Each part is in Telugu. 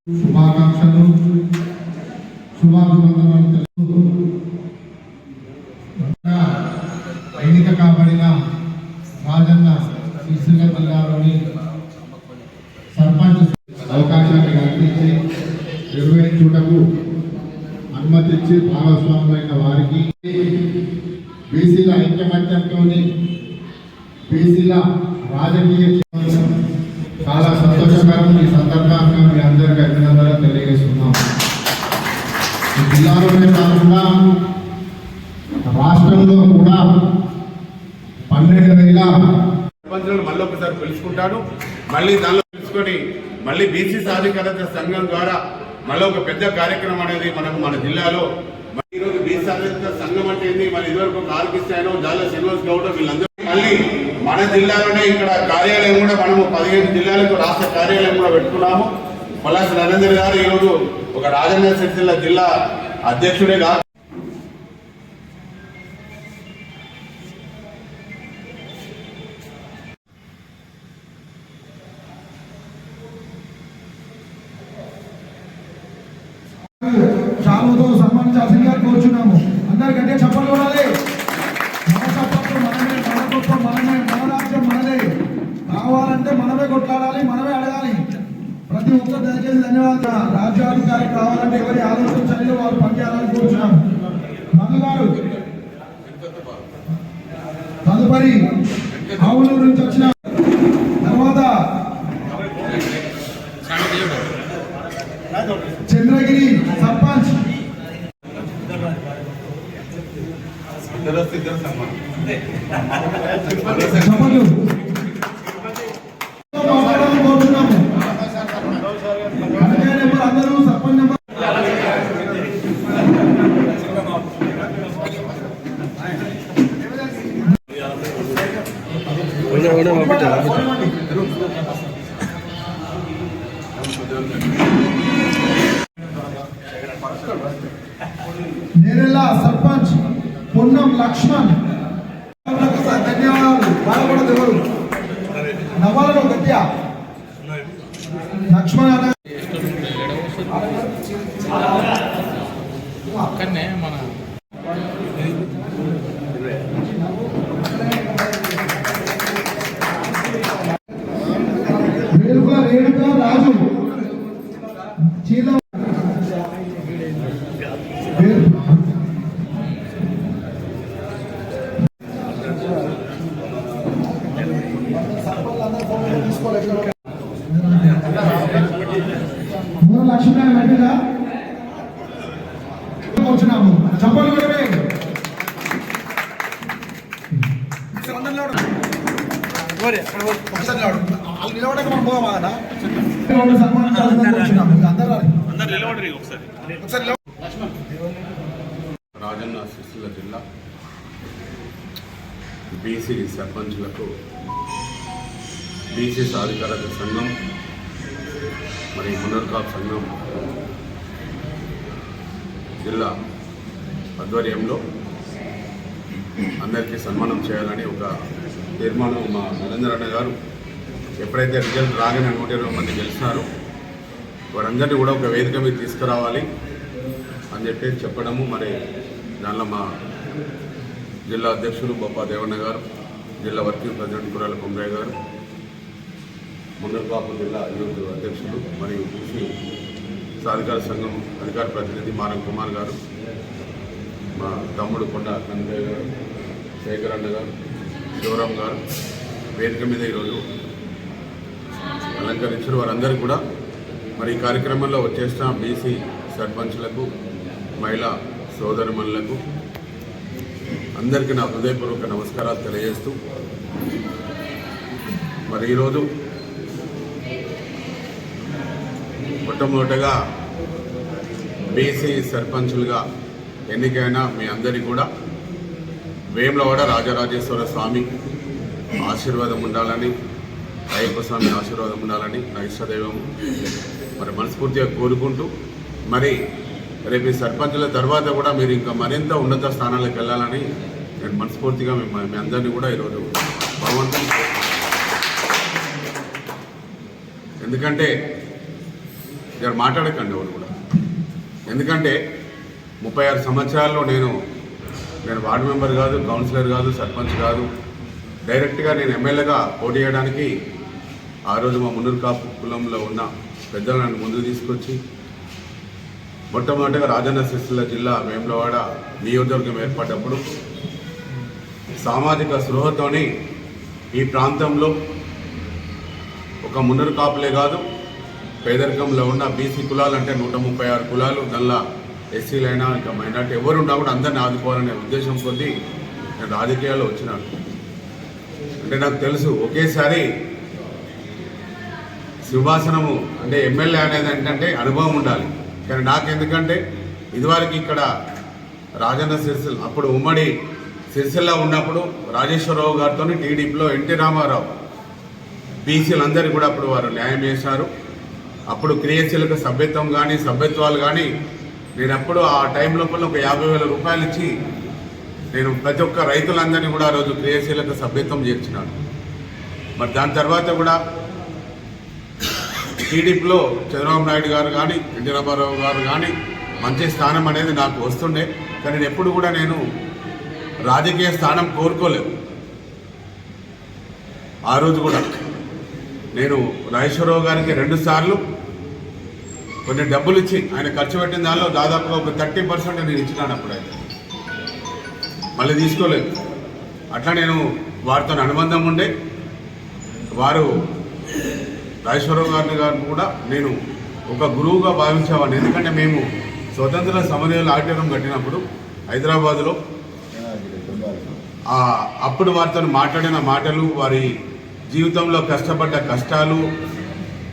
శుభాకాంక్షలు శుభాభివందనాలు తెలుపుతూ ఎన్నిక కాబడిన రాజన్న సిరిసిల్ల జిల్లాలోని సర్పంచ్ అవకాశాన్ని కల్పించి నిర్వహించుటకు అనుమతించి భాగస్వాములైన వారికి బీసీల ఐక్యమత్యంతో బీసీల రాజకీయ చాలా సంతోషకరం. ఈ సందర్భంగా మీ అందరికీ అభినందనలు తెలియజేస్తున్నాం. ఈ జిల్లాలోనే కాకుండా రాష్ట్రంలో కూడా 12,000 మళ్ళీ ఒకసారి పిలుచుకుంటాను. మళ్ళీ దానిలో పిలుచుకొని మళ్ళీ బీసీ సాధికారత సంఘం ద్వారా మళ్ళీ ఒక పెద్ద కార్యక్రమం అనేది మనకు మన జిల్లాలో ఈరోజు బీసీ సాధికారత సంఘం అంటే ఏంటి, మన ఇదివరకు ఆర్కిస్తాయనో జాల శ్రీనివాస్ గౌడ్ వీళ్ళందరూ మళ్ళీ మన జిల్లాలోనే ఇక్కడ కార్యాలయం కూడా మనము 15 జిల్లాలకు రాష్ట్ర కార్యాలయం కూడా పెట్టుకున్నాము. పలాస నరేంద్ర గారు ఈరోజు ఒక రాజన్న సిరిసిల్ల జిల్లా అధ్యక్షుడే కాదు, చాలుతో సన్మానించాల్సిందిగా కోరుచున్నాము. అందరికంటే చప్పట్లు కొనాలి. మన చప్పట్లు మనమే, మన గొప్ప మనమే, మన రాజ్యం మనదే. కావాలంటే మనమే కొట్లాడాలి, మనమే అడగాలి. ప్రతి ఒక్కరు దయచేసి ధన్యవాదాలు. రాజ్యాధికారి కావాలంటే ఎవరి ఆలోచన శైలిలో వారు పనిచేయాలని కోరుచున్నాము. మధు గారు తదుపరి ఆవులూరు నుంచి వచ్చిన తర్వాత చంద్రగిరి సర్పంచ్ మాట్లాడాలని కోరుచున్నాము. అందరూ సర్పంచ్ నెంబర్ నేరెళ్ళ సర్పంచ్ పొన్నం లక్ష్మణ్ ధన్యవాదాలు. బాధపడదు ఎవరు నవ్వాలను గట్టిగా లక్ష్మణ్ అన్న అక్కడనే మన రేణుక రాజు చీల లక్ష్మీ మహిళ వచ్చినాము. చప్పలు కూడా నిలబడక మనం పోవాలా రాజన్న సిరిసిల్ల జిల్లా బీసీ సర్పంచులకు బీసీ సాధికారత సంఘం మరి మునర్కాప్ సంఘం జిల్లా ఆధ్వర్యంలో అందరికీ సన్మానం చేయాలని ఒక తీర్మానం మా నరేంద్ర అన్న గారు ఎప్పుడైతే రిజల్ట్ రాగానే 120 మంది గెలిచినారో వారందరినీ కూడా ఒక వేదిక మీద తీసుకురావాలి అని చెప్పి చెప్పడము. మరి దానిలో మా జిల్లా అధ్యక్షులు బొప్ప దేవన్న గారు, జిల్లా వర్కింగ్ ప్రెసిడెంట్ కురాల కొమరయ్య గారు, మునర్కాపు జిల్లా యూత్ అధ్యక్షులు మరియు బీసీ సాధికార సంఘం అధికార ప్రతినిధి మారం కుమార్ గారు, మా తమ్ముడు కొండ కనకయ్య గారు, శేఖర్ అన్న గారు, శివరాం గారు వేదిక మీద ఈరోజు అలంకరించారు. వారందరూ కూడా మరి ఈ కార్యక్రమంలో వచ్చేసిన బీసీ సర్పంచ్లకు, మహిళా సోదరిమణులకు అందరికీ నా హృదయపూర్వక నమస్కారాలు తెలియజేస్తూ మరి ఈరోజు మొట్టమొదటగా బీసీ సర్పంచులుగా ఎన్నికైన మీ అందరికీ కూడా వేములవాడ రాజరాజేశ్వర స్వామి ఆశీర్వాదం ఉండాలని, అయ్యప్ప స్వామి ఆశీర్వాదం ఉండాలని నా ఇష్టదైవం మరి మనస్ఫూర్తిగా కోరుకుంటూ మరి రేపు ఈ సర్పంచుల తర్వాత కూడా మీరు ఇంకా మరింత ఉన్నత స్థానాలకు వెళ్ళాలని నేను మనస్ఫూర్తిగా మీ అందరినీ కూడా ఈరోజు భగవంతుని ఎందుకంటే ఇక్కడ మాట్లాడకండి ఎవరు కూడా. ఎందుకంటే 36 సంవత్సరాల్లో నేను వార్డు మెంబర్ కాదు, కౌన్సిలర్ కాదు, సర్పంచ్ కాదు, డైరెక్ట్గా నేను ఎమ్మెల్యేగా పోటీ చేయడానికి ఆ రోజు మా మున్నూరు కాపు కులంలో ఉన్న పెద్దలు నన్ను ముందుకు తీసుకొచ్చి మొట్టమొదటిగా రాజన్న సిరిసిల్ల జిల్లా వేములవాడ నియోజకవర్గం ఏర్పడ్డప్పుడు సామాజిక స్పృహతోని ఈ ప్రాంతంలో ఒక మున్నూరు కాపులే కాదు, పేదరికంలో ఉన్న బీసీ కులాలు అంటే 136 కులాలు, దానిలో ఎస్సీలైనా ఇంకా మైనార్టీ ఎవరు ఉన్నా కూడా అందరిని ఆదుకోవాలనే ఉద్దేశం కొద్దీ నేను రాజకీయాల్లో వచ్చినాను. అంటే నాకు తెలుసు ఒకేసారి సింహాసనము అంటే ఎమ్మెల్యే అనేది ఏంటంటే అనుభవం ఉండాలి. కానీ నాకెందుకంటే ఇదివరకు ఇక్కడ రాజన్న సిరిసిల్ల అప్పుడు ఉమ్మడి సిరిసిల్ల ఉన్నప్పుడు రాజేశ్వరరావు గారితో టీడీపీలో ఎన్టీ రామారావు బీసీలందరికీ కూడా అప్పుడు వారు న్యాయం చేశారు. అప్పుడు క్రియాశీలక సభ్యత్వం కానీ సభ్యత్వాలు కానీ నేను అప్పుడు ఆ టైం లోపల ఒక 50,000 రూపాయలు ఇచ్చి నేను ప్రతి ఒక్క రైతులందరినీ కూడా ఆ రోజు క్రియాశీలక సభ్యత్వం చేర్చినాను. మరి దాని తర్వాత కూడా టీడీపీలో చంద్రబాబు నాయుడు గారు కానీ ఎన్టీ రామారావు గారు కానీ మంచి స్థానం అనేది నాకు వస్తుండే. కానీ నేను ఎప్పుడు కూడా నేను రాజకీయ స్థానం కోరుకోలేదు. ఆ రోజు కూడా నేను రాజేశ్వరరావు గారికి 2 సార్లు కొన్ని డబ్బులు ఇచ్చి ఆయన ఖర్చు పెట్టిన దానిలో దాదాపుగా ఒక 30% నేను ఇచ్చినాను. అప్పుడైతే మళ్ళీ తీసుకోలేదు. అట్లా నేను వారితో అనుబంధం ఉండే వారు రాజేశ్వరరావు గారిని కూడా నేను ఒక గురువుగా భావించేవాడిని. ఎందుకంటే మేము స్వతంత్ర సమరయోధుల ఆడిటోరియం కట్టినప్పుడు హైదరాబాదులో అప్పుడు వారితో మాట్లాడిన మాటలు, వారి జీవితంలో కష్టపడ్డ కష్టాలు,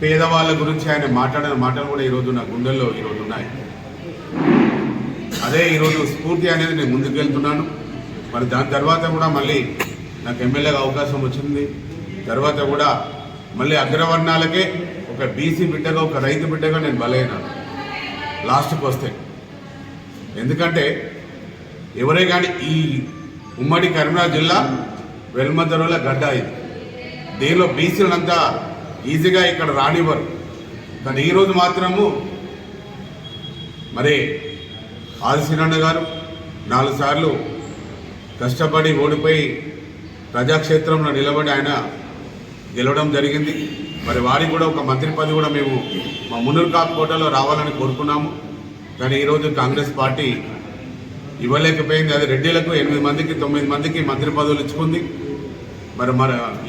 పేదవాళ్ళ గురించి ఆయన మాట్లాడిన మాటలు కూడా ఈరోజు నా గుండెల్లో ఈరోజు ఉన్నాయి. అదే ఈరోజు స్ఫూర్తి అనేది నేను ముందుకెళ్తున్నాను. మరి దాని తర్వాత కూడా మళ్ళీ నాకు ఎమ్మెల్యేగా అవకాశం వచ్చింది. తర్వాత కూడా మళ్ళీ అగ్రవర్ణాలకే ఒక బీసీ బిడ్డగా, ఒక రైతు బిడ్డగా నేను బలైనాను లాస్ట్కి వస్తే. ఎందుకంటే ఎవరే కానీ ఈ ఉమ్మడి కరీంనగర్ జిల్లా వెల్మదరుల గడ్డ ఇది. దీనిలో బీసీలంతా ఈజీగా ఇక్కడ రానివ్వరు. కానీ ఈరోజు మాత్రము మరి ఆదిశీనన్న గారు 4 సార్లు కష్టపడి ఓడిపోయి ప్రజాక్షేత్రంలో నిలబడి ఆయన గెలవడం జరిగింది. మరి వారికి కూడా ఒక మంత్రి పదవి కూడా మేము మా మున్నూరు కాపు కోటలో రావాలని కోరుకున్నాము. కానీ ఈరోజు కాంగ్రెస్ పార్టీ ఇవ్వలేకపోయింది. అది రెడ్డిలకు 8 మందికి 9 మందికి మంత్రి పదవులు ఇచ్చుకుంది. మరి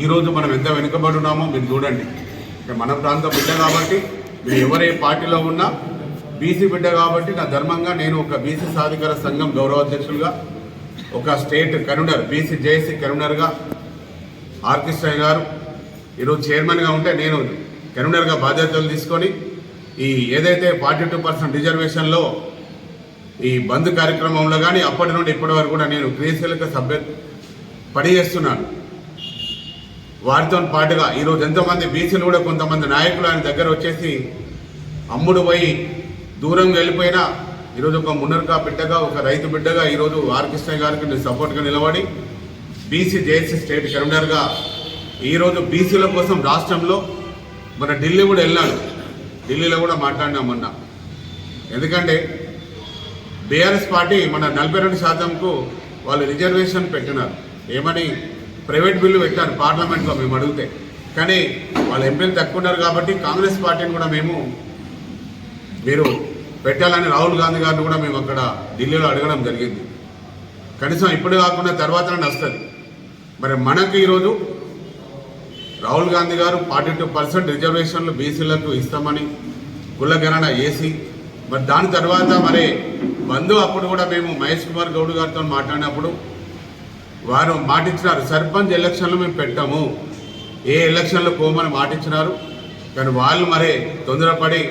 ఈరోజు మనం ఎంత వెనుకబడి ఉన్నామో మీరు చూడండి. మన ప్రాంతం బిడ్డ కాబట్టి, మీరు ఎవరే పార్టీలో ఉన్నా బీసీ బిడ్డ కాబట్టి నా ధర్మంగా నేను ఒక బీసీ సాధికార సంఘం గౌరవాధ్యక్షులుగా, ఒక స్టేట్ కన్వీనర్ బీసీ జేఏసీ కన్వీనర్గా ఆర్కిస్ట్రయ్య గారు ఈరోజు చైర్మన్గా ఉంటే నేను కన్వీనర్గా బాధ్యతలు తీసుకొని ఈ ఏదైతే 42% రిజర్వేషన్లో ఈ బంద్ కార్యక్రమంలో కానీ అప్పటి నుండి ఇప్పటి వరకు కూడా నేను క్రియాశీలక పనిచేస్తున్నాను. వారితో పాటుగా ఈరోజు ఎంతోమంది బీసీలు కూడా కొంతమంది నాయకులు ఆయన దగ్గర వచ్చేసి అమ్ముడు పోయి దూరంగా వెళ్ళిపోయినా ఈరోజు ఒక మున్నర్కా బిడ్డగా, ఒక రైతు బిడ్డగా ఈరోజు ఆర్కిస్ట్రయ్య గారికి నేను సపోర్ట్గా నిలబడి బీసీ జేఏసీ స్టేట్ కన్వీనర్గా ఈరోజు బీసీల కోసం రాష్ట్రంలో మన ఢిల్లీ కూడా వెళ్ళాను. ఢిల్లీలో కూడా మాట్లాడినాం మొన్న. ఎందుకంటే బీఆర్ఎస్ పార్టీ మన 42%కు వాళ్ళు రిజర్వేషన్ పెట్టినారు. ఏమని ప్రైవేట్ బిల్లు పెట్టారు పార్లమెంట్లో మేము అడిగితే. కానీ వాళ్ళ ఎంపీలు తక్కువ ఉన్నారు కాబట్టి కాంగ్రెస్ పార్టీని కూడా మీరు పెట్టాలని రాహుల్ గాంధీ గారిని కూడా మేము అక్కడ ఢిల్లీలో అడగడం జరిగింది. కనీసం ఇప్పుడు కాకుండా తర్వాతనే వస్తుంది. మరి మనకు ఈరోజు రాహుల్ గాంధీ గారు 42% రిజర్వేషన్లు బీసీలకు ఇస్తామని కులగణన వేసి, మరి దాని తర్వాత మరి బంధు అప్పుడు కూడా మేము మహేష్ కుమార్ గౌడ్ గారితో మాట్లాడినప్పుడు వారు మాటిచ్చినారు, సర్పంచ్ ఎలక్షన్లు మేము పెట్టాము, ఏ ఎలక్షన్లు పోమని మాటిచ్చినారు. కానీ వాళ్ళు మరి తొందరపడి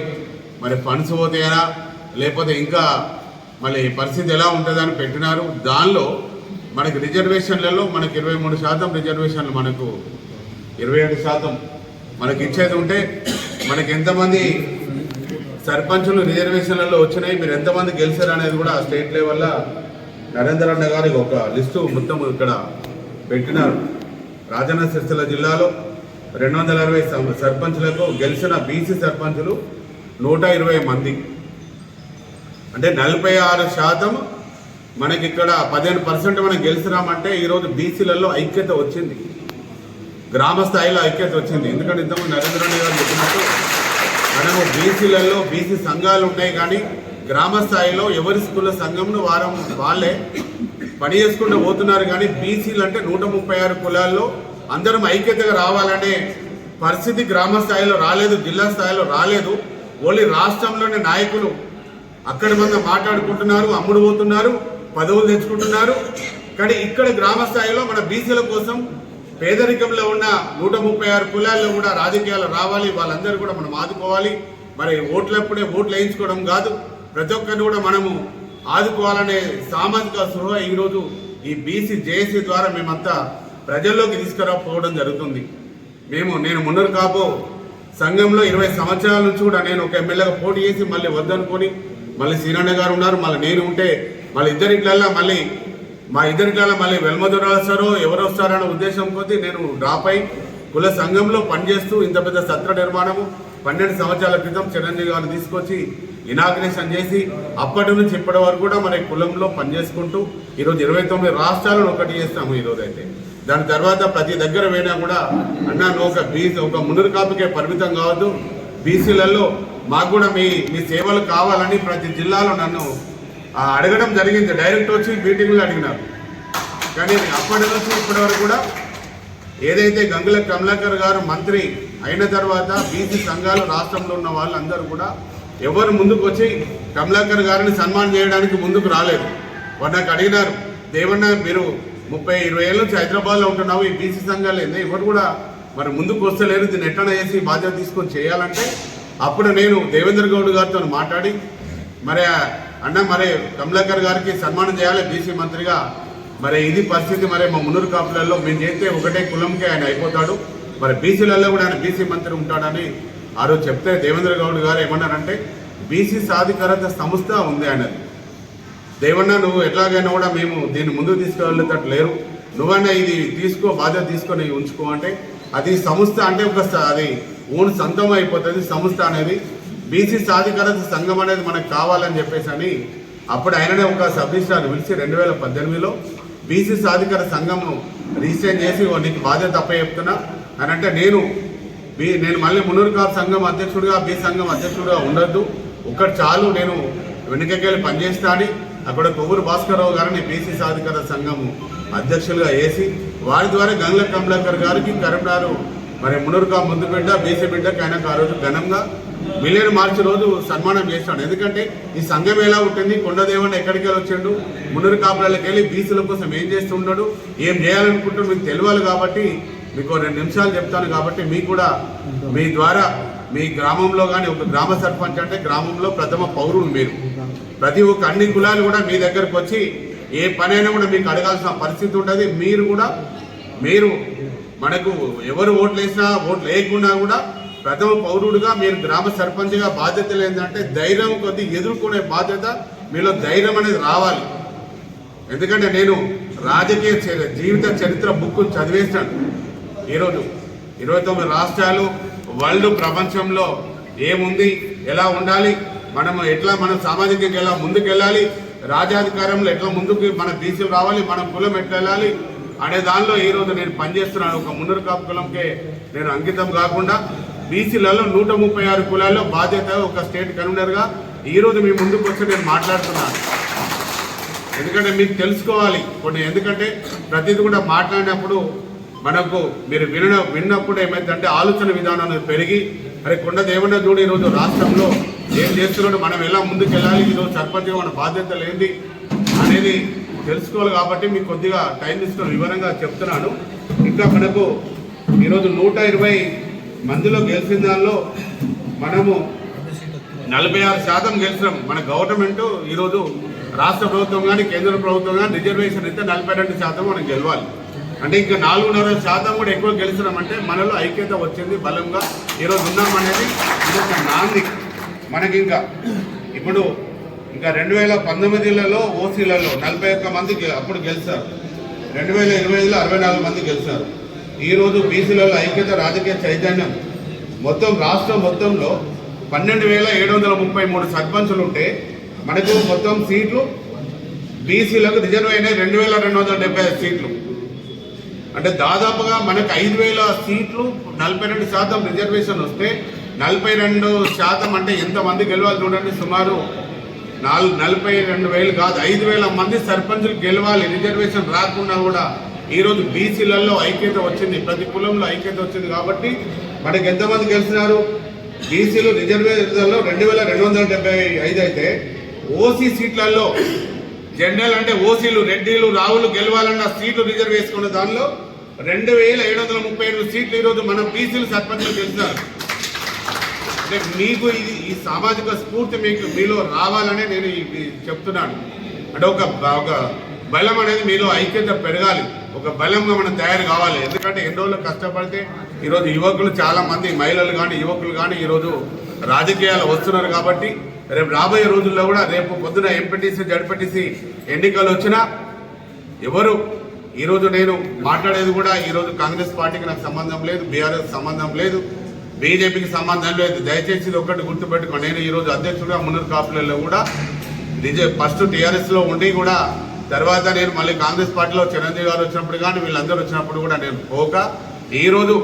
మరి ఫండ్స్ పోతాయనా లేకపోతే ఇంకా మళ్ళీ పరిస్థితి ఎలా ఉంటుందని పెట్టినారు. దానిలో మనకి రిజర్వేషన్లలో మనకి 23% రిజర్వేషన్లు, మనకు 27% మనకి ఇచ్చేది ఉంటే మనకి ఎంతమంది సర్పంచులు రిజర్వేషన్లలో వచ్చినాయి, మీరు ఎంతమంది గెలిచారు అనేది కూడా స్టేట్ లెవెల్లో నరేందర్ అన్న గారికి ఒక లిస్టు మొత్తం ఇక్కడ పెట్టినారు. రాజన్న సిరిసిల్ల జిల్లాలో 260 సర్పంచులకు గెలిచిన బీసీ సర్పంచులు 120 మంది, అంటే 46% మనకి ఇక్కడ 15% మనం గెలిచినామంటే ఈరోజు బీసీలలో ఐక్యత వచ్చింది, గ్రామ స్థాయిలో ఐక్యత వచ్చింది. ఎందుకంటే ఇంతకుముందు నరేంద్ర రెడ్డి గారు చెప్పినట్టు మనము బీసీలలో బీసీ సంఘాలు ఉన్నాయి, కానీ గ్రామ స్థాయిలో ఎవరి స్కూళ్ళ సంఘంను వాళ్ళే పని చేసుకుంటూ పోతున్నారు. కానీ బీసీలు అంటే 136 కులాల్లో అందరం ఐక్యతగా రావాలనే పరిస్థితి గ్రామ స్థాయిలో రాలేదు, జిల్లా స్థాయిలో రాలేదు. ఓన్లీ రాష్ట్రంలోని నాయకులు అక్కడి మంది మాట్లాడుకుంటున్నారు, అమ్ముడు పోతున్నారు, పదవులు తెచ్చుకుంటున్నారు. కానీ ఇక్కడ గ్రామ స్థాయిలో మన బీసీల కోసం పేదరికంలో ఉన్న 136 కులాల్లో కూడా రాజకీయాలు రావాలి, వాళ్ళందరూ కూడా మనం ఆదుకోవాలి. మరి ఓట్లప్పుడే ఓట్లు వేయించుకోవడం కాదు, ప్రతి ఒక్కరిని కూడా మనము ఆదుకోవాలనే సామాజిక స్పృహ ఈరోజు ఈ బీసీ జేఏసీ ద్వారా మేమంతా ప్రజల్లోకి తీసుకురాకపోవడం జరుగుతుంది. నేను మున్నూరు కాపు సంఘంలో 20 సంవత్సరాల నుంచి కూడా నేను ఒక ఎమ్మెల్యేగా పోటీ చేసి మళ్ళీ వద్దనుకొని మళ్ళీ సీనన్న గారు ఉన్నారు, మళ్ళీ నేను ఉంటే మళ్ళీ మా ఇద్దరిట్లలో మళ్ళీ వెల్మదూరాలు వస్తారో ఎవరు వస్తారనే ఉద్దేశం కొద్దీ నేను డ్రాప్ అయి కుల సంఘంలో పనిచేస్తూ ఇంత పెద్ద సత్ర నిర్మాణము 12 సంవత్సరాల క్రితం చిరంజీవి గారిని తీసుకొచ్చి ఇనాగ్రేషన్ చేసి అప్పటి నుంచి ఇప్పటి వరకు కూడా మన కులంలో పనిచేసుకుంటూ ఈరోజు 29 రాష్ట్రాలను ఒకటి చేస్తాము. ఈరోజు అయితే దాని తర్వాత ప్రతి దగ్గర పోయినా కూడా అన్నా నువ్వు ఒక మున్నూరు కాపుకే పరిమితం కావద్దు, బీసీలలో మాకు కూడా మీ సేవలు కావాలని ప్రతి జిల్లాలో నన్ను అడగడం జరిగింది. డైరెక్ట్ వచ్చి మీటింగ్లో అడిగినారు. కానీ అప్పటి నుంచి ఇప్పటి వరకు కూడా ఏదైతే గంగుల కమలాకర్ గారు మంత్రి అయిన తర్వాత బీసీ సంఘాలు రాష్ట్రంలో ఉన్న వాళ్ళందరూ కూడా ఎవరు ముందుకు వచ్చి కమలాకర్ గారిని సన్మానం చేయడానికి ముందుకు రాలేదు. వారు నాకు అడిగినారు, దేవన్న మీరు 30-20 ఏళ్ళ నుంచి హైదరాబాద్లో ఉంటున్నావు, ఈ బీసీ సంఘాలు ఏంది ఎవరు కూడా మరి ముందుకు వస్తలేరు, దీన్ని ఎట్లా చేసి బాధ్యత తీసుకొని చేయాలంటే అప్పుడు నేను దేవేంద్ర గౌడ్ గారితో మాట్లాడి మరి కమలాకర్ గారికి సన్మానం చేయాలి బీసీ మంత్రిగా, మరి ఇది పరిస్థితి, మరి మా మున్నూరు కాపులలో మేము చేస్తే ఒకటే కులంకే ఆయన అయిపోతాడు, మరి బీసీలలో కూడా ఆయన బీసీ మంత్రి ఉంటాడని ఆ రోజు చెప్తే దేవేంద్ర గౌడ్ గారు ఏమన్నారంటే బీసీ సాధికారత సంస్థ ఉంది ఆయనది, దేవన్న నువ్వు ఎట్లాగైనా కూడా మేము దీన్ని ముందుకు తీసుకువెళ్ళేటట్టు లేరు, నువ్వన్నా ఇది తీసుకో బాధ్యత తీసుకొని ఉంచుకో అంటే అది సంస్థ అంటే అది ఓన్ సొంతం అయిపోతుంది సంస్థ అనేది. బీసీ సాధికారత సంఘం అనేది మనకు కావాలని చెప్పేసి అని అప్పుడు ఆయననే ఒక సబ్ రిజిస్ట్రార్ పిలిచి 2018లో బీసీ సాధికార సంఘంను రిజిస్టర్ చేసి నీకు బాధ్యత అప్ప చెప్తున్నా అని అంటే నేను మళ్ళీ మున్నూరు కాపు సంఘం అధ్యక్షుడిగా బీ సంఘం అధ్యక్షుడిగా ఉండొద్దు, ఒక్కటి చాలు, నేను వెనుకకెళ్ళి పనిచేస్తా అని అక్కడ కొవ్వూరు భాస్కరరావు గారిని బీసీ సాధికార సంఘం అధ్యక్షులుగా వేసి వారి ద్వారా గంగుల కమలాకర్ గారికి కరీంనగర్ మరి మున్నూరు కాపు ముందు బిడ్డ బీసీ బిడ్డకి ఆయనకు ఆ రోజు ఘనంగా మిలియన్ మార్చి రోజు సన్మానం చేస్తాడు. ఎందుకంటే ఈ సంఘం ఎలా ఉంటుంది, కొండదేవన్న ఎక్కడికి వెళ్ళి వచ్చిండు, మున్నూరు కాపులకి వెళ్ళి బీసీల కోసం ఏం చేస్తున్నాడు, ఏం చేయాలనుకుంటున్నాడు మీకు తెలియాలి. కాబట్టి మీకు 2 నిమిషాలు చెప్తాను. కాబట్టి మీకు కూడా మీ ద్వారా మీ గ్రామంలో కానీ ఒక గ్రామ సర్పంచ్ అంటే గ్రామంలో ప్రథమ పౌరులు మీరు, ప్రతి ఒక్క అన్ని కులాలు కూడా మీ దగ్గరకు వచ్చి ఏ పనైనా కూడా మీకు అడగాల్సిన పరిస్థితి ఉంటుంది. మీరు మనకు ఎవరు ఓట్లు వేసినా ఓట్లు వేయకున్నా కూడా ప్రథమ పౌరుడుగా మీరు గ్రామ సర్పంచ్గా బాధ్యతలు ఏంటంటే ధైర్యం కొద్ది ఎదుర్కొనే బాధ్యత మీలో ధైర్యం అనేది రావాలి. ఎందుకంటే నేను రాజకీయ జీవిత చరిత్ర బుక్ చదివేస్తాను. ఈరోజు 29 రాష్ట్రాలు వరల్డ్ ప్రపంచంలో ఏముంది, ఎలా ఉండాలి, మనం సామాజికంగా ఎలా ముందుకు వెళ్ళాలి, రాజాధికారంలో ఎట్లా ముందుకు మన బీసీలు రావాలి, మన కులం ఎట్లా వెళ్ళాలి అనే దానిలో ఈరోజు నేను పనిచేస్తున్నాను. ఒక మున్నూరు కాపు కులంకే నేను అంకితం కాకుండా బీసీలలో 136 కులాల్లో బాధ్యత ఒక స్టేట్ కన్వీనర్గా ఈరోజు మీ ముందుకు వచ్చి నేను మాట్లాడుతున్నాను. ఎందుకంటే మీకు తెలుసుకోవాలి కొన్ని, ఎందుకంటే ప్రతిదీ కూడా మాట్లాడినప్పుడు మనకు మీరు విన్నప్పుడు ఏమైందంటే ఆలోచన విధానం పెరిగి అరే కొండ దేవన్న చూడు ఈరోజు రాష్ట్రంలో ఏం చేస్తున్నాడు, మనం ఎలా ముందుకు వెళ్ళాలి, ఈరోజు సర్పంచ్గా మన బాధ్యతలు ఏంటి అనేది తెలుసుకోవాలి. కాబట్టి మీకు కొద్దిగా టైం తీసుకొని వివరంగా చెప్తున్నాను. ఇంకా మనకు ఈరోజు 120 మందిలో గెలిచిన దానిలో మనము 46% గెలిచినాం. మన గవర్నమెంట్ ఈరోజు రాష్ట్ర ప్రభుత్వం కానీ కేంద్ర ప్రభుత్వం కానీ రిజర్వేషన్ అయితే 42% మనం గెలవాలి. అంటే ఇంకా 4.5% కూడా ఎక్కువ గెలిచినామంటే మనలో ఐక్యత వచ్చింది, బలంగా ఈరోజు ఉన్నామనేది ఇది ఒక నాంది మనకి. ఇప్పుడు 2019లో ఓసీలలో 41 మంది అప్పుడు గెలిచారు, 2020లో 64 మంది గెలిచారు. ఈరోజు బీసీలలో ఐక్యత రాజకీయ చైతన్యం మొత్తం రాష్ట్రం మొత్తంలో 12,733 సర్పంచులు ఉంటే మనకు మొత్తం సీట్లు బీసీలకు రిజర్వ్ అయినాయి 2,275 సీట్లు. అంటే దాదాపుగా మనకు 5,000 సీట్లు 42% రిజర్వేషన్ వస్తే 42% అంటే ఎంతమంది గెలవాలి చూడండి. సుమారు 42,000 కాదు 5,000 మంది సర్పంచులు గెలవాలి. రిజర్వేషన్ రాకుండా కూడా ఈరోజు బీసీలలో ఐక్యత వచ్చింది, ప్రతి కులంలో ఐక్యత వచ్చింది. కాబట్టి మనకి ఎంతమంది గెలిచినారు? బీసీలు రిజర్వేషన్లో 2,275 అయితే ఓసీ సీట్లలో జనరల్ అంటే ఓసీలు రెడ్డిలు రావులు గెలవాలన్న సీట్లు రిజర్వ్ చేసుకున్న దానిలో 2,737 సీట్లు ఈరోజు మన బీసీలు సర్పంచులు గెలిచినారు. అంటే మీకు ఈ సామాజిక స్ఫూర్తి మీలో రావాలనే నేను చెప్తున్నాను. అంటే ఒక బలం అనేది మీలో ఐక్యత పెరగాలి, ఒక బలంగా మనం తయారు కావాలి. ఎందుకంటే ఎన్ని రోజులు కష్టపడితే ఈరోజు యువకులు చాలా మంది మహిళలు కానీ యువకులు కానీ ఈరోజు రాజకీయాలు వస్తున్నారు. కాబట్టి రేపు రాబోయే రోజుల్లో కూడా రేపు పొద్దున ఎంపీటీసీ జడ్పీటీసీ ఎన్నికలు వచ్చినా ఎవరు ఈరోజు నేను మాట్లాడేది కూడా ఈరోజు కాంగ్రెస్ పార్టీకి నాకు సంబంధం లేదు, బీఆర్ఎస్ సంబంధం లేదు, బీజేపీకి సంబంధం లేదు. దయచేసి ఇది ఒక్కటి గుర్తుపెట్టుకోండి. నేను ఈరోజు అధ్యక్షుడిగా మున్నూరు కాపులలో కూడా ఫస్ట్ టీఆర్ఎస్లో ఉండి కూడా తర్వాత నేను మళ్ళీ కాంగ్రెస్ పార్టీలో చిరంజీవి గారు వచ్చినప్పుడు కానీ వీళ్ళందరూ వచ్చినప్పుడు కూడా నేను పోక ఈరోజు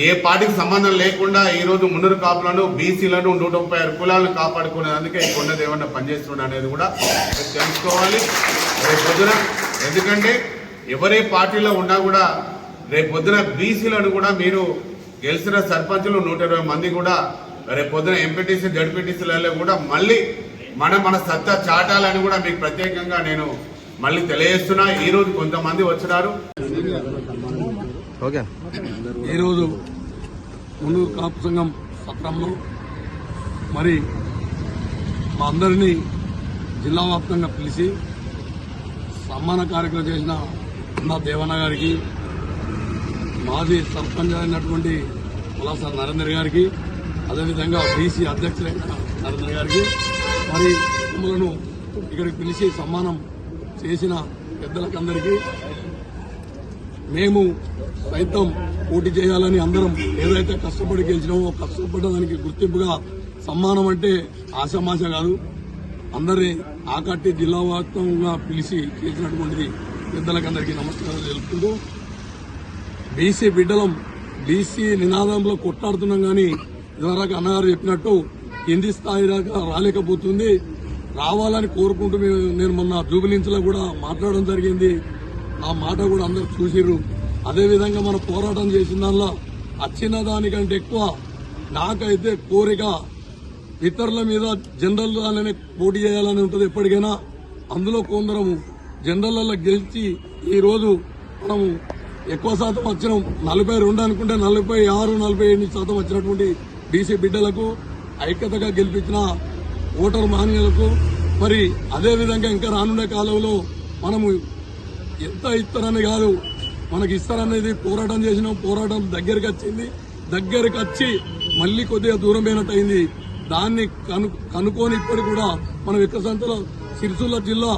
ఏ పార్టీకి సంబంధం లేకుండా ఈరోజు మున్నూరు కాపులను బీసీలను 136 కులాలను కాపాడుకునేందుకే ఈ కొండ దేవన్న పనిచేస్తున్నాడు అనేది కూడా తెలుసుకోవాలి రేపు పొద్దున. ఎందుకంటే ఎవరే పార్టీలో ఉన్నా కూడా రేపు పొద్దున బీసీలను కూడా మీరు గెలిచిన సర్పంచులు 120 మంది కూడా రేపు పొద్దున ఎంపీటీసీ జడ్పీటీసీలలో కూడా మళ్ళీ మన సత్తా చాటాలని కూడా మీకు ప్రత్యేకంగా నేను మళ్ళీ తెలియజేస్తున్నా. ఈరోజు కొంతమంది వచ్చినారు. ఈరోజు మున్నూరు కాపు సంఘం సత్రంలో మరి మా అందరినీ జిల్లా వ్యాప్తంగా పిలిచి సన్మాన కార్యక్రమం చేసిన నా దేవన్న గారికి, మాజీ సర్పంచ్ అయినటువంటి పులాస నరేందర్ గారికి, అదేవిధంగా బీసీ అధ్యక్షులైన నరేందర్ గారికి, మరి మమ్మలను ఇక్కడికి పిలిచి సన్మానం చేసిన పెద్దలకందరికీ, మేము సైతం పోటీ చేయాలని అందరం ఏదైతే కష్టపడి గెలిచినామో కష్టపడడానికి గుర్తింపుగా సన్మానం అంటే ఆశామాష కాదు, అందరినీ ఆకట్టి జిల్లా వ్యాప్తంగా పిలిచి చేసినటువంటి పెద్దలకందరికీ నమస్కారాలు తెలుపుకుంటూ, బీసీ బిడ్డలం బీసీ నినాదంలో కొట్లాడుతున్నాం కానీ ఇదివరకు అన్నగారు చెప్పినట్టు కింది స్థాయి దాకా రాలేకపోతుంది. రావాలని కోరుకుంటూ నేను మొన్న జూబిలీన్స్లో కూడా మాట్లాడడం జరిగింది. ఆ మాట కూడా అందరు చూసిర్రు. అదేవిధంగా మనం పోరాటం చేసిన దానిలో వచ్చిన దానికంటే ఎక్కువ నాకైతే కోరిక ఇతరుల మీద జనరల్ దానిలోనే పోటీ చేయాలని ఉంటుంది ఎప్పటికైనా. అందులో కొందరము జనరల్లో గెలిచి ఈరోజు మనము ఎక్కువ శాతం వచ్చినాం. 42 అనుకుంటే 46, 47% వచ్చినటువంటి బీసీ బిడ్డలకు ఐక్యతగా గెలిపించిన ఓటర్ మహనీయులకు మరి అదేవిధంగా ఇంకా రానుండే కాలంలో మనము ఎంత ఇస్తారని కాదు, మనకి ఇస్తారనేది పోరాటం చేసినాం. పోరాటం దగ్గరికి వచ్చింది, దగ్గరికి వచ్చి మళ్లీ కొద్దిగా దూరమైనట్టు అయింది. దాన్ని కనుక్కొని ఇప్పటికి కూడా మనం ఎక్కువ సంఖ్యలో సిరిసిల్ల జిల్లా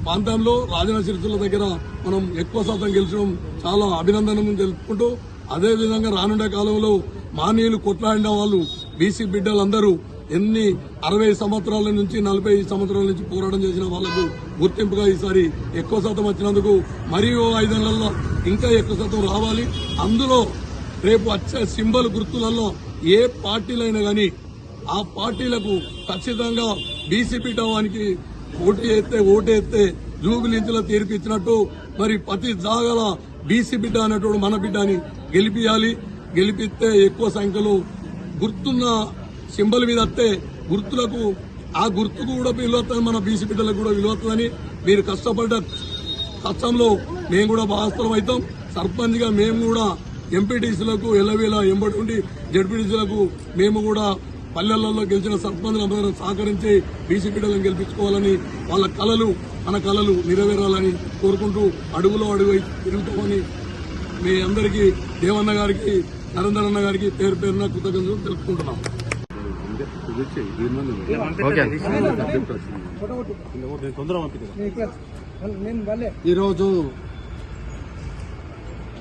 ప్రాంతంలో రాజన్న సిరిసిల్ల దగ్గర మనం ఎక్కువ శాతం గెలిచడం చాలా అభినందనలు తెలుపుకుంటూ, అదేవిధంగా రానుండే కాలంలో మానీయులు కొట్లాడిన వాళ్ళు బీసీ బిడ్డలందరూ 60 సంవత్సరాల నుంచి 40 సంవత్సరాల నుంచి పోరాటం చేసిన వాళ్లకు గుర్తింపుగా ఈసారి ఎక్కువ శాతం వచ్చినందుకు మరియు 5 ఏళ్లలో ఇంకా ఎక్కువ శాతం రావాలి. అందులో రేపు వచ్చే సింబల్ గుర్తులలో ఏ పార్టీలైనా కానీ ఆ పార్టీలకు ఖచ్చితంగా బీసీ పీఠానికి ఓటేస్తే జూబిలీన్స్లో తీర్పు ఇచ్చినట్టు మరి ప్రతి జాగాల బీసీ బిడ్డ అనేటువంటి మన బిడ్డని గెలిపియాలి. గెలిపిస్తే ఎక్కువ సంఖ్యలో గుర్తున్న సింబల్ మీద వస్తే గుర్తులకు ఆ గుర్తుకు కూడా విలువస్తుంది, మన బీసీ బిడ్డలకు కూడా విలువస్తుందని మీరు కష్టపడ్డ కష్టంలో మేము కూడా భాగస్థలం అవుతాం. సర్పంచ్గా మేము కూడా ఎంపీటీసీలకు ఎల్లవేళ ఎంబడి ఉండి జడ్పీటీసీలకు మేము కూడా పల్లెలలో గెలిచిన సర్పంచ్లందరూ సహకరించి బీసీ బిడ్డలను గెలిపించుకోవాలని, వాళ్ళ కళలు మన కళలు నెరవేరాలని కోరుకుంటూ అడుగులో అడుగు తిరుగుతామని మీ అందరికీ దేవన్న గారికి నరేందర్ అన్న గారికి పేరు పేరున కృతజ్ఞతలు తెలుపుకుంటున్నాం. ఈరోజు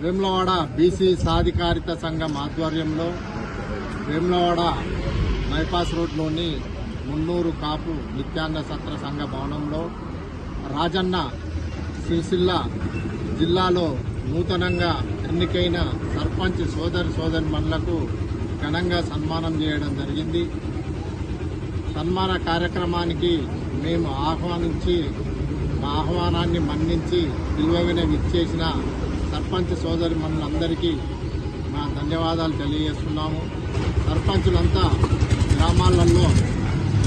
వేములవాడ బీసీ సాధికారిత సంఘం ఆధ్వర్యంలో వేములవాడ బైపాస్ రోడ్లోని మున్నూరు కాపు నిత్యాన్న సత్ర సంఘ భవనంలో రాజన్న సిరిసిల్ల జిల్లాలో నూతనంగా ఎన్నికైన సర్పంచ్ సోదరిమణులకు ఘనంగా సన్మానం చేయడం జరిగింది. సన్మాన కార్యక్రమానికి మేము మా ఆహ్వానాన్ని మన్నించి పిలువగానే విచ్చేసిన సర్పంచ్ సోదరిమణులందరికీ మా ధన్యవాదాలు తెలియజేస్తున్నాము. సర్పంచులంతా గ్రామాలలో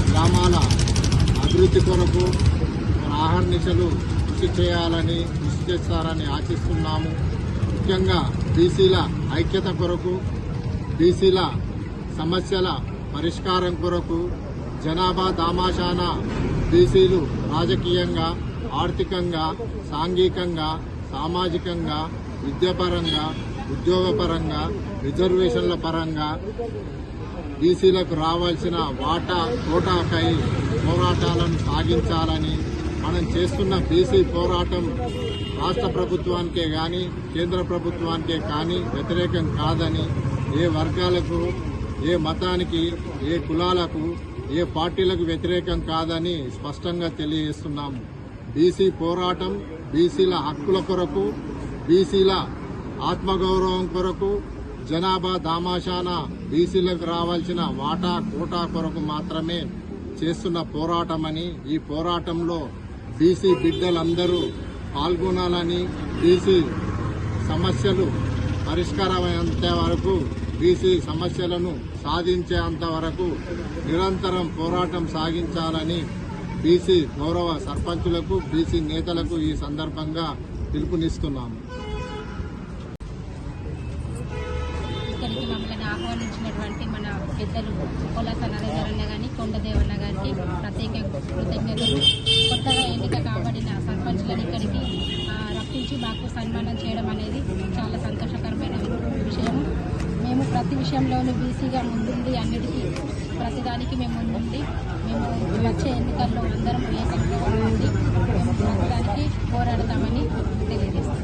గ్రామాల అభివృద్ధి కొరకు ఆహర్నిశలు కృషి చేస్తారని ఆశిస్తున్నాము. ముఖ్యంగా బీసీల ఐక్యత కొరకు, బీసీల సమస్యల పరిష్కారం కొరకు, జనాభా దామాషాన బీసీలు రాజకీయంగా, ఆర్థికంగా, సాంఘికంగా, సామాజికంగా, విద్యాపరంగా, ఉద్యోగపరంగా, రిజర్వేషన్ల పరంగా బీసీలకు రావాల్సిన కోటాకై పోరాటాలను సాగించాలని, మనం చేస్తున్న బీసీ పోరాటం రాష్ట్ర ప్రభుత్వానికే కానీ కేంద్ర ప్రభుత్వానికే కానీ వ్యతిరేకం కాదని, ఏ వర్గాలకు, ఏ మతానికి, ఏ కులాలకు, ఏ పార్టీలకు వ్యతిరేకం కాదని స్పష్టంగా తెలియజేస్తున్నాము. బీసీ పోరాటం బీసీల హక్కుల కొరకు, బీసీల ఆత్మగౌరవం కొరకు, జనాభా దామాషాన బీసీలకు రావాల్సిన కోటా కొరకు మాత్రమే చేస్తున్న పోరాటమని, ఈ పోరాటంలో బీసీ బిడ్డలందరూ పాల్గొనాలని, బీసీ సమస్యలు పరిష్కారమయ్యేంత వరకు, బీసీ సమస్యలను సాధించేంత వరకు నిరంతరం పోరాటం సాగించాలని బీసీ గౌరవ సర్పంచులకు, బీసీ నేతలకు ఈ సందర్భంగా పిలుపునిస్తున్నాము. ఇక్కడికి మమ్మల్ని ఆహ్వానించినటువంటి మన పెద్దలు కొలస నరేంద్రన్న గాని, కొండదేవన్న గారికి ప్రత్యేక కృతజ్ఞతలు. కొత్తగా ఎన్నిక కాబడిన సర్పంచ్లను ఇక్కడికి రప్పించి మాకు సన్మానం చేయడం అనేది చాలా సంతోషకరమైన విషయం. మేము ప్రతి విషయంలోనూ బీసీగా ముందుండి, అన్నిటికీ ప్రతిదానికి మేము ముందుండి, మేము వచ్చే ఎన్నికల్లో అందరం ఏకంగా ఉండి మేము ప్రతిదానికి పోరాడతామని తెలియజేస్తాం.